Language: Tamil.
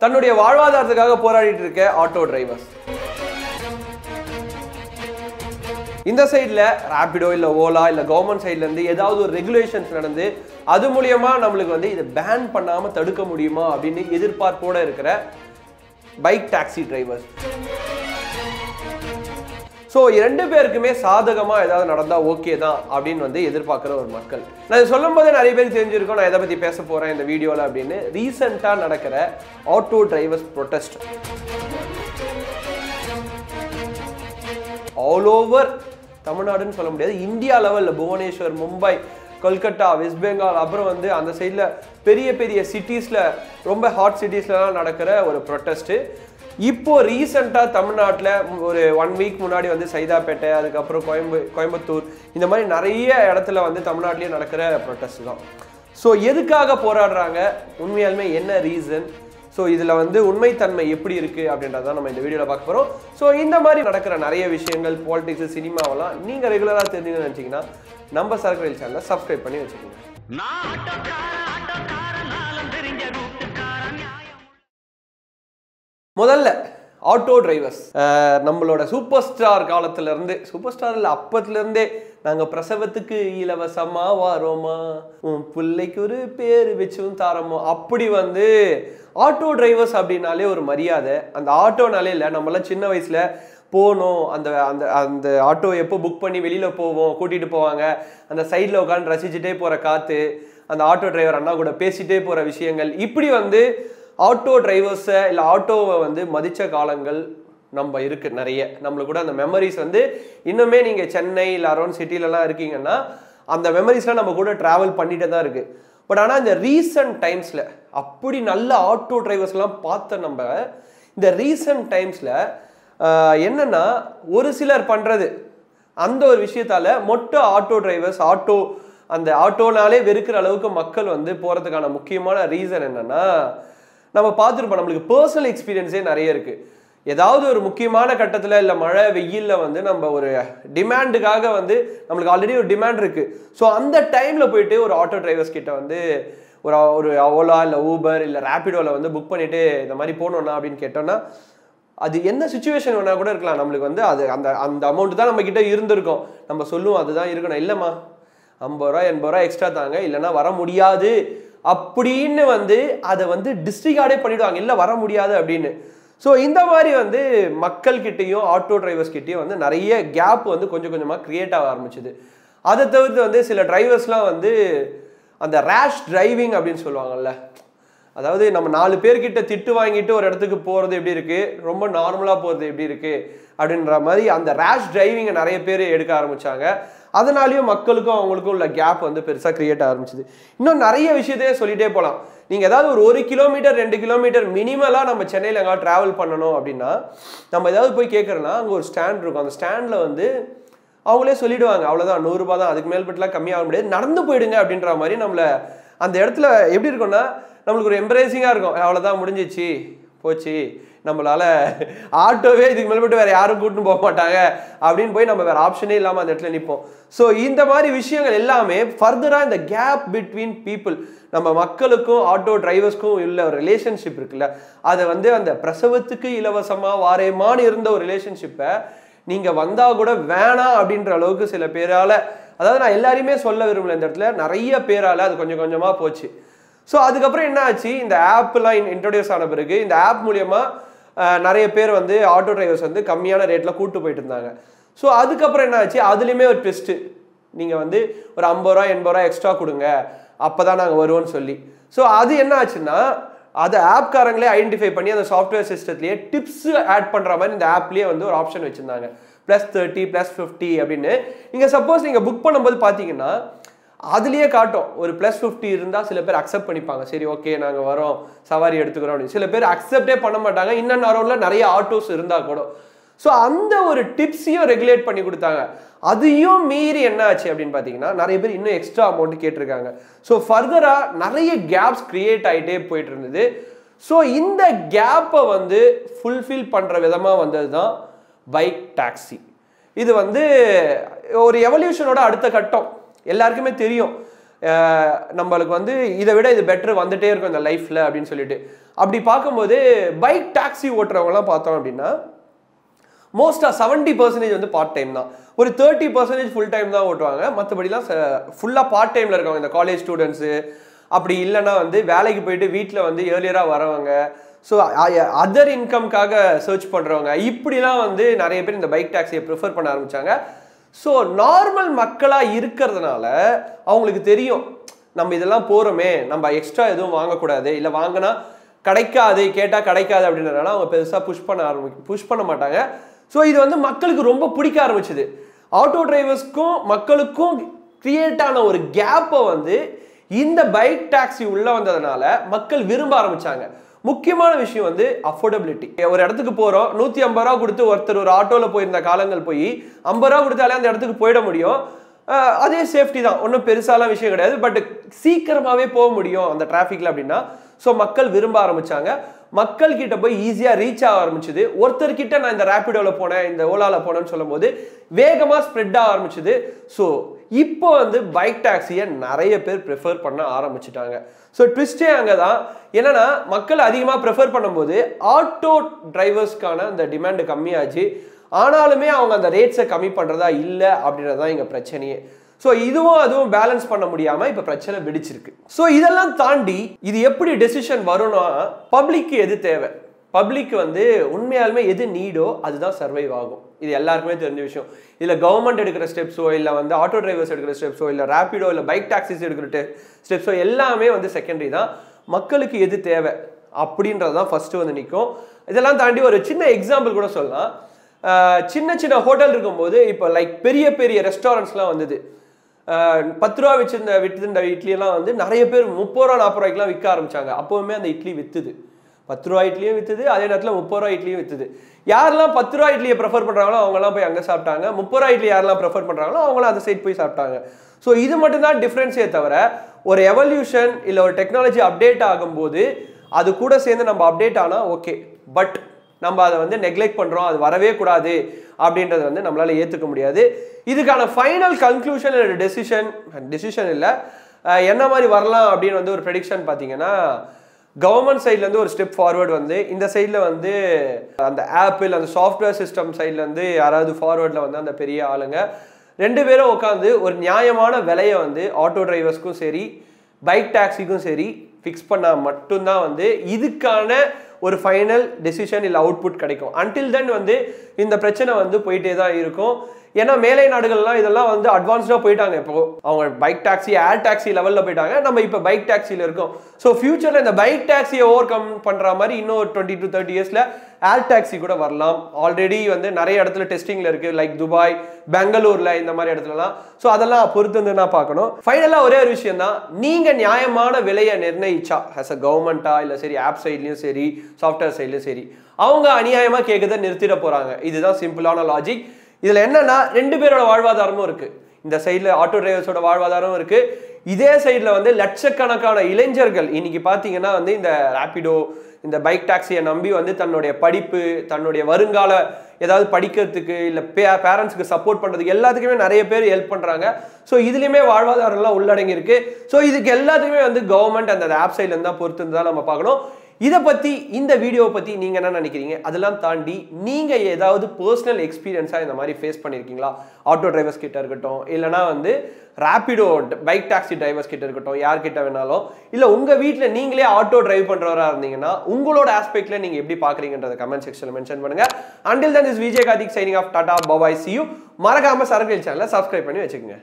தன்னுடைய வாழ்வாதாரத்துக்காக போராடிட்டு இருக்க ஆட்டோ டிரைவர்ஸ். இந்த சைடில் ராபிடோ இல்லை ஓலா இல்லை கவர்மெண்ட் சைட்லேருந்து ஏதாவது ஒரு ரெகுலேஷன்ஸ் நடந்து அது மூலியமா நம்மளுக்கு வந்து இதை பேன் பண்ணாமல் தடுக்க முடியுமா அப்படின்னு எதிர்பார்ப்போடு இருக்கிற பைக் டாக்ஸி டிரைவர்ஸ். ஸோ ரெண்டு பேருக்குமே சாதகமாக ஏதாவது நடந்தால் ஓகே தான் அப்படின்னு வந்து எதிர்பார்க்குற ஒரு மக்கள். நான் சொல்லும் போதே நிறைய பேருக்கு தெரிஞ்சிருக்கோம் நான் எதை பற்றி பேச போகிறேன் இந்த வீடியோவில் அப்படின்னு. ரீசெண்டாக நடக்கிற auto drivers protest all over தமிழ்நாடுன்னு சொல்ல முடியாது, இந்தியா லெவலில் புவனேஸ்வர், மும்பை, கொல்கட்டா, வெஸ்ட் பெங்கால், அப்புறம் வந்து அந்த சைடில் பெரிய பெரிய சிட்டிஸில் ரொம்ப ஹாட் சிட்டிஸ்லாம் நடக்கிற ஒரு ப்ரொட்டஸ்ட்டு. இப்போ ரீசெண்டாக தமிழ்நாட்டில் ஒரு 1 வீக் முன்னாடி வந்து சைதாப்பேட்டை, அதுக்கப்புறம் கோயம்புத்தூர், இந்த மாதிரி நிறைய இடத்துல வந்து தமிழ்நாட்டிலேயே நடக்கிற ப்ரொட்டஸ்ட் தான். ஸோ எதுக்காக போராடுறாங்க, உண்மையாலுமே என்ன ரீசன், ஸோ இதில் வந்து உண்மைத்தன்மை எப்படி இருக்குது அப்படின்றத நம்ம இந்த வீடியோவில் பார்க்க போகிறோம். ஸோ இந்த மாதிரி நடக்கிற நிறைய விஷயங்கள், பாலிடிக்ஸு, சினிமாவெல்லாம் நீங்கள் ரெகுலராக தெரிஞ்சுக்கணும்னு நினச்சிங்கன்னா நம்ம சரக்கு ரயில் சேனலை சப்ஸ்கிரைப் பண்ணி வச்சுக்கோங்க. முதல்ல ஆட்டோ டிரைவர்ஸ், நம்மளோட சூப்பர் ஸ்டார் காலத்திலேருந்து, சூப்பர் ஸ்டார் இல்லை அப்பத்துலேருந்தே நாங்கள் பிரசவத்துக்கு இலவசமாக வரோமா, உன் பிள்ளைக்கு ஒரு பேர் வச்சும் தாரமோ, அப்படி வந்து ஆட்டோ டிரைவர்ஸ் அப்படின்னாலே ஒரு மரியாதை. அந்த ஆட்டோனாலே இல்லை, நம்மளாம் சின்ன வயசில் போகணும், அந்த அந்த அந்த ஆட்டோ எப்போ புக் பண்ணி வெளியில் போவோம், கூட்டிகிட்டு போவாங்க, அந்த சைடில் உட்காந்து ரசிச்சுட்டே போகிற காற்று, அந்த ஆட்டோ டிரைவர் அண்ணா கூட பேசிகிட்டே போகிற விஷயங்கள், இப்படி வந்து ஆட்டோ டிரைவர்ஸை இல்லை ஆட்டோவை வந்து மதித்த காலங்கள் நம்ம இருக்குது நிறைய. நம்மளுக்கு கூட அந்த மெமரிஸ் வந்து இன்னுமே நீங்கள் சென்னை இல்லை அரௌண்ட் சிட்டிலலாம் இருக்கீங்கன்னா அந்த மெமரிஸ்லாம் நம்ம கூட ட்ராவல் பண்ணிகிட்டே தான் இருக்குது. பட் ஆனால் இந்த ரீசன்ட் டைம்ஸில் அப்படி நல்ல ஆட்டோ டிரைவர்ஸ்லாம் பார்த்த நம்ம இந்த ரீசன்ட் டைம்ஸில் என்னென்னா ஒரு சிலர் பண்ணுறது அந்த ஒரு விஷயத்தால் மொட்டை ஆட்டோ டிரைவர்ஸ், அந்த ஆட்டோனாலே வெறுக்கிற அளவுக்கு மக்கள் வந்து போகிறதுக்கான முக்கியமான ரீசன் என்னென்னா, நம்ம பார்த்துருப்போம், நம்மளுக்கு பர்சனல் எக்ஸ்பீரியன்ஸே நிறைய இருக்குது. ஏதாவது ஒரு முக்கியமான கட்டத்தில் இல்லை மழை வெயிலில் வந்து நம்ம ஒரு டிமாண்டுக்காக வந்து நம்மளுக்கு ஆல்ரெடி ஒரு டிமாண்ட் இருக்குது. ஸோ அந்த டைமில் போயிட்டு ஒரு ஆட்டோ டிரைவர்ஸ் கிட்ட வந்து ஒரு ஓலா இல்லை ஊபர் இல்லை ரேபிடோவில் வந்து புக் பண்ணிவிட்டு இந்த மாதிரி போனோன்னா அப்படின்னு கேட்டோன்னா, அது என்ன சுச்சுவேஷன் வேணால் கூட இருக்கலாம். நம்மளுக்கு வந்து அது அந்த அந்த அமௌண்ட் தான் நம்மக்கிட்ட இருந்திருக்கும். நம்ம சொல்லுவோம் அதுதான் இருக்கணும், இல்லைம்மா 50 ரூபா 80 ரூபா எக்ஸ்ட்ரா தாங்க, இல்லைன்னா வர முடியாது அப்படின்னு வந்து அதை வந்து டிஸ்ட்ரிகார்டே பண்ணிவிடுவாங்க, இல்லை வர முடியாது அப்படின்னு. ஸோ இந்த மாதிரி வந்து மக்கள்கிட்டையும் ஆட்டோ டிரைவர்ஸ்கிட்டையும் வந்து நிறைய கேப் வந்து கொஞ்சம் கொஞ்சமாக க்ரியேட் ஆக ஆரம்பிச்சுது. அதை தவிர்த்து வந்து சில டிரைவர்ஸ்லாம் வந்து அந்த ரேஷ் டிரைவிங் அப்படின்னு சொல்லுவாங்கல்ல, அதாவது நம்ம 4 பேர்கிட்ட திட்டு வாங்கிட்டு ஒரு இடத்துக்கு போகிறது எப்படி இருக்குது, ரொம்ப நார்மலாக போகிறது எப்படி இருக்குது அப்படின்ற மாதிரி அந்த ரேஷ் டிரைவிங்கை நிறைய பேர் எடுக்க ஆரம்பித்தாங்க. அதனாலேயும் மக்களுக்கும் அவங்களுக்கும் உள்ள கேப் வந்து பெருசாக க்ரியேட் ஆரம்பிச்சுது. இன்னும் நிறைய விஷயத்தையே சொல்லிகிட்டே போகலாம். நீங்கள் ஏதாவது ஒரு 1 கிலோமீட்டர் 2 கிலோமீட்டர் மினிமலாக நம்ம சென்னையில் எங்கேயாவது ட்ராவல் பண்ணணும் அப்படின்னா நம்ம ஏதாவது போய் கேட்குறோன்னா அங்கே ஒரு ஸ்டாண்ட் இருக்கும். அந்த ஸ்டாண்டில் வந்து அவங்களே சொல்லிவிடுவாங்க, அவ்வளோதான் 100 ரூபா தான், அதுக்கு மேல்பட்டுலாம் கம்மியாக முடியாது, நடந்து போயிடுங்க அப்படின்ற மாதிரி நம்மளை அந்த இடத்துல எப்படி இருக்கும்னா நம்மளுக்கு ஒரு எம்ப்ரேசிங்காக இருக்கும். அவ்வளோதான் முடிஞ்சிச்சு போச்சு, நம்மளால் ஆட்டோவே இதுக்கு மேல்பட்டு வேறு யாரும் கூட்டின்னு போக மாட்டாங்க அப்படின்னு போய் நம்ம வேறு ஆப்ஷனே இல்லாமல் அந்த இடத்துல நிற்போம். ஸோ இந்த மாதிரி விஷயங்கள் எல்லாமே ஃபர்தராக இந்த கேப் பிட்வீன் பீப்புள், நம்ம மக்களுக்கும் ஆட்டோ டிரைவர்ஸ்க்கும் உள்ள ஒரு ரிலேஷன்ஷிப் இருக்குல்ல, அதை வந்து அந்த பிரசவத்துக்கு இலவசமாக வாரேமான்னு இருந்த ஒரு ரிலேஷன்ஷிப்பை நீங்கள் வந்தால் கூட வேணாம் அப்படின்ற அளவுக்கு சில பேரால், அதாவது நான் எல்லாரையுமே சொல்ல விரும்பல இந்த இடத்துல, நிறைய பேரால் அது கொஞ்சம் கொஞ்சமாக போச்சு. ஸோ அதுக்கப்புறம் என்ன ஆச்சு, இந்த ஆப்லாம் இன்ட்ரடியூஸ் ஆன பிறகு இந்த ஆப் மூலியமாக நிறைய பேர் வந்து ஆட்டோ டிரைவர்ஸ் வந்து கம்மியான ரேட்டில் கூப்பிட்டு போயிட்டு இருந்தாங்க. ஸோ அதுக்கப்புறம் என்ன ஆச்சு, அதுலேயுமே ஒரு ட்விஸ்ட்டு, நீங்கள் வந்து ஒரு 50 ரூபா 80 ரூபா எக்ஸ்ட்ரா கொடுங்க அப்போ தான் நாங்கள் வருவோம்னு சொல்லி. ஸோ அது என்ன ஆச்சுன்னா, அதை ஆப்காரங்களே ஐடென்டிஃபை பண்ணி அந்த சாஃப்ட்வேர் சிஸ்டத்துலேயே டிப்ஸ் ஆட் பண்ணுற மாதிரி இந்த ஆப்லேயே வந்து ஒரு ஆப்ஷன் வச்சுருந்தாங்க, +30 +50 அப்படின்னு. நீங்கள் சப்போஸ் நீங்கள் புக் பண்ணும்போது பார்த்தீங்கன்னா அதுலேயே காட்டும், ஒரு +50 இருந்தால் சில பேர் அக்செப்ட் பண்ணிப்பாங்க, சரி ஓகே நாங்கள் வரோம் சவாரி எடுத்துக்கிறோம் அப்படின்னு. சில பேர் அக்செப்டே பண்ண மாட்டாங்க, இன்னும் அரௌண்டில் நிறைய ஆட்டோஸ் இருந்தால் கூட. ஸோ அந்த ஒரு டிப்ஸையும் ரெகுலேட் பண்ணி கொடுத்தாங்க. அதையும் மீறி என்ன ஆச்சு அப்படின்னு பார்த்தீங்கன்னா நிறைய பேர் இன்னும் எக்ஸ்ட்ரா அமௌண்ட் கேட்டிருக்காங்க. ஸோ ஃபர்தராக நிறைய கேப்ஸ் க்ரியேட் ஆகிட்டே போயிட்டு இருந்தது. ஸோ இந்த கேப்பை வந்து ஃபுல்ஃபில் பண்ணுற விதமாக வந்தது தான் பைக் டாக்ஸி. இது வந்து ஒரு எவல்யூஷனோட அடுத்த கட்டம். எல்லாருக்குமே தெரியும் நம்மளுக்கு வந்து இதை விட இது பெட்டர் வந்துட்டே இருக்கும் இந்த லைஃப்பில் அப்படின்னு சொல்லிட்டு. அப்படி பார்க்கும்போது பைக் டாக்ஸி ஓட்டுறவங்கலாம் பார்த்தோம் அப்படின்னா மோஸ்டா 70% வந்து பார்ட் டைம் தான். ஒரு 30% ஃபுல் டைம் தான் ஓட்டுவாங்க. மற்றபடிலாம் ஃபுல்லாக பார்ட் டைமில் இருக்கவங்க, இந்த காலேஜ் ஸ்டூடெண்ட்ஸு, அப்படி இல்லைன்னா வந்து வேலைக்கு போயிட்டு வீட்டில் வந்து ஏர்லியராக வரவங்க, ஸோ அதர் இன்கம்காக சர்ச் பண்ணுறவங்க, இப்படிலாம் வந்து நிறைய பேர் இந்த பைக் டாக்ஸியை ப்ரிஃபர் பண்ண ஆரம்பித்தாங்க. ஸோ நார்மல் மக்களாக இருக்கிறதுனால அவங்களுக்கு தெரியும் நம்ம இதெல்லாம் போகிறோமே, நம்ம எக்ஸ்ட்ரா எதுவும் வாங்கக்கூடாது, இல்லை வாங்கினா கிடைக்காது, கேட்டால் கிடைக்காது அப்படின்றதுனால அவங்க பெருசாக புஷ் பண்ண மாட்டாங்க. ஸோ இது வந்து மக்களுக்கு ரொம்ப பிடிக்க ஆரம்பிச்சுது. ஆட்டோ டிரைவர்ஸ்க்கும் மக்களுக்கும் கிரியேட் ஆன ஒரு கேப்பை வந்து இந்த பைக் டாக்ஸி உள்ள வந்ததுனால மக்கள் விரும்ப ஆரம்பிச்சாங்க. முக்கியமான விஷயம் வந்து அஃபோர்டபிலிட்டி. ஒரு இடத்துக்கு போகிறோம், 150 ரூபா கொடுத்து ஒருத்தர் ஒரு ஆட்டோவில் போயிருந்த காலங்கள் போய் 50 ரூபா கொடுத்தாலே அந்த இடத்துக்கு போயிட முடியும். அதே சேஃப்டி தான், ஒன்றும் பெருசாலாம் விஷயம் கிடையாது. பட் சீக்கிரமாகவே போக முடியும் அந்த டிராஃபிக்கில் அப்படின்னா. ஸோ மக்கள் விரும்ப ஆரம்பிச்சாங்க. மக்கள் கிட்ட போய் ஈஸியாக ரீச் ஆக ஆரம்பிச்சுது. ஒருத்தர்கிட்ட நான் இந்த ரேபிடோவில் போனேன், இந்த ஓலாவில் போனேன்னு சொல்லும் போது வேகமாக ஸ்ப்ரெட் ஆக ஆரம்பிச்சுது. ஸோ இப்போ வந்து பைக் டாக்ஸியை நிறைய பேர் ப்ரிஃபர் பண்ண ஆரம்பிச்சுட்டாங்க. ஸோ ட்விஸ்டே அங்கே தான். என்னன்னா மக்கள் அதிகமாக ப்ரிஃபர் பண்ணும்போது ஆட்டோ டிரைவர்ஸ்க்கான அந்த டிமாண்டு கம்மியாச்சு. ஆனாலுமே அவங்க அந்த ரேட்ஸை கம்மி பண்ணுறதா இல்லை அப்படின்றது தான் இங்கே பிரச்சனையே. ஸோ இதுவும் அதுவும் பேலன்ஸ் பண்ண முடியாமல் இப்போ பிரச்சனை வெடிச்சிருக்கு. ஸோ இதெல்லாம் தாண்டி இது எப்படி டெசிஷன் வரும்னா, பப்ளிக்கு எது தேவை, பப்ளிக் வந்து உண்மையாலுமே எது நீடோ அதுதான் சர்வைவ் ஆகும். இது எல்லாருக்குமே தெரிஞ்ச விஷயம். இதில் கவர்மெண்ட் எடுக்கிற ஸ்டெப்ஸோ, இல்லை வந்து ஆட்டோ டிரைவர்ஸ் எடுக்கிற ஸ்டெப்ஸோ, இல்லை ரேபிடோ, இல்லை பைக் டாக்ஸிஸ் எடுக்கிற ஸ்டெப்ஸோ எல்லாமே வந்து செகண்டரி தான். மக்களுக்கு எது தேவை அப்படின்றது தான் ஃபர்ஸ்ட் வந்து நிற்கும். இதெல்லாம் தாண்டி ஒரு சின்ன எக்ஸாம்பிள் கூட சொல்லலாம். சின்ன சின்ன ஹோட்டல் இருக்கும்போது இப்போ லைக் பெரிய பெரிய ரெஸ்டாரண்ட்ஸ்லாம் வந்தது. 10 ரூபா விற்றுந்த இட்லியெல்லாம் வந்து நிறைய பேர் 30 ரூபா 40 ரூபாய்க்குலாம் விற்க ஆரம்பிச்சாங்க. அப்போவுமே அந்த இட்லி விற்றுது, 10 ரூபா இட்லியும் விற்றுது, அதே நேரத்தில் 30 ரூபா இட்லியும் விற்றுது. யாரெல்லாம் 10 ரூபா இட்லியை ப்ரிஃபர் பண்ணுறாங்களோ அவங்கலாம் போய் அங்கே சாப்பிட்டாங்க. 30 ரூபா இட்லி யாரெல்லாம் ப்ரிஃபர் பண்ணுறாங்களோ அவங்களாம் அந்த சைட் போய் சாப்பிட்டாங்க. ஸோ இது மட்டும்தான் டிஃப்ரென்ஸே தவிர ஒரு எவல்யூஷன் இல்லை ஒரு டெக்னாலஜி அப்டேட் ஆகும்போது அது கூட சேர்ந்து நம்ம அப்டேட் ஆனால் ஓகே, பட் நம்ம அதை வந்து நெக்லெக்ட் பண்ணுறோம், அது வரவே கூடாது அப்படின்றது வந்து நம்மளால் ஏற்றுக்க முடியாது. இதுக்கான ஃபைனல் கன்க்ளூஷன் இல்லை டெசிஷன் இல்லை என்ன மாதிரி வரலாம் அப்படின்னு வந்து ஒரு ப்ரெடிக்ஷன் பார்த்தீங்கன்னா, கவர்மெண்ட் சைட்லேருந்து ஒரு ஸ்டெப் ஃபார்வர்டு வந்து இந்த சைடில் வந்து அந்த ஆப்பிள் அந்த சாஃப்ட்வேர் சிஸ்டம் சைட்லேருந்து யாராவது ஃபார்வர்டில் வந்து அந்த பெரிய ஆளுங்க 2 பேரும் உட்காந்து ஒரு நியாயமான விலையை வந்து ஆட்டோ டிரைவர்ஸ்க்கும் சரி பைக் டாக்ஸிக்கும் சரி ஃபிக்ஸ் பண்ணால் மட்டும்தான் வந்து இதுக்கான ஒரு ஃபைனல் டெசிஷன் இல்லை அவுட்புட் கிடைக்கும். அன்டில் தென் வந்து இந்த பிரச்சனை வந்து போயிட்டே தான் இருக்கும். ஏன்னா மேலை நாடுகள்லாம் இதெல்லாம் வந்து அட்வான்ஸ்டாக போயிட்டாங்க. இப்போ அவங்க பைக் டாக்ஸி ஏர் டாக்ஸி லெவலில் போயிட்டாங்க, நம்ம இப்போ பைக் டாக்ஸியில் இருக்கோம். ஸோ ஃபியூச்சரில் இந்த பைக் டாக்ஸியை ஓவர் கம் பண்ணுற மாதிரி இன்னும் 20 to 30 இயர்ஸில் ஏர் டாக்ஸி கூட வரலாம். ஆல்ரெடி வந்து நிறைய இடத்துல டெஸ்டிங்கில் இருக்குது, லைக் துபாய், பெங்களூரில், இந்த மாதிரி இடத்துலலாம். ஸோ அதெல்லாம் பொறுத்து வந்து நான் பார்க்கணும். ஃபைனலாக ஒரே ஒரு விஷயம் தான், நீங்கள் நியாயமான விலையை நிர்ணயிச்சா ஆஸ் அ கவர்மெண்ட்டா இல்லை சரி ஆப் சைட்லையும் சரி சாஃப்ட்வேர் சைட்லையும் சரி அவங்க அநியாயமாக கேட்குறத நிறுத்திட போகிறாங்க. இதுதான் சிம்பிளான லாஜிக். இதில் என்னன்னா 2 பேரோட வாழ்வாதாரமும் இருக்குது. இந்த சைடில் ஆட்டோ டிரைவர்ஸோட வாழ்வாதாரமும் இருக்குது, இதே சைடில் வந்து லட்சக்கணக்கான இளைஞர்கள் இன்னைக்கு பார்த்தீங்கன்னா வந்து இந்த ரேபிடோ இந்த பைக் டாக்ஸியை நம்பி வந்து தன்னுடைய படிப்பு தன்னுடைய வருங்கால ஏதாவது படிக்கிறதுக்கு இல்லை பேரண்ட்ஸுக்கு சப்போர்ட் பண்ணுறதுக்கு எல்லாத்துக்குமே நிறைய பேர் ஹெல்ப் பண்ணுறாங்க. ஸோ இதுலேயுமே வாழ்வாதாரம்லாம் உள்ளடங்கி இருக்கு. ஸோ இதுக்கு எல்லாத்துக்குமே வந்து கவர்மெண்ட் அந்த ஆப் சைட்லேருந்து தான் பொறுத்து தான் நம்ம பார்க்கணும். இதை பற்றி இந்த வீடியோவை பற்றி நீங்கள் என்ன நினைக்கிறீங்க? அதெல்லாம் தாண்டி நீங்கள் ஏதாவது பர்சனல் எக்ஸ்பீரியன்ஸாக இந்த மாதிரி ஃபேஸ் பண்ணியிருக்கீங்களா? ஆட்டோ டிரைவர்ஸ் கிட்ட இருக்கட்டும், இல்லைனா வந்து ரேபிடோ பைக் டாக்ஸி டிரைவர்ஸ் கிட்ட இருக்கட்டும், யார்கிட்ட வேணாலும், இல்லை உங்கள் வீட்டில் நீங்களே ஆட்டோ டிரைவ் பண்ணுறவராக இருந்தீங்கன்னா உங்களோட ஆஸ்பெக்டில் நீங்கள் எப்படி பார்க்குறீங்கன்றத கமெண்ட் செக்ஷனில் மென்ஷன் பண்ணுங்கள். Until then is Vijay Karthik signing off Tata bye bye C you. மறக்காமல் சரக்கு சேனலை சப்ஸ்கிரைப் பண்ணி வச்சுக்கோங்க.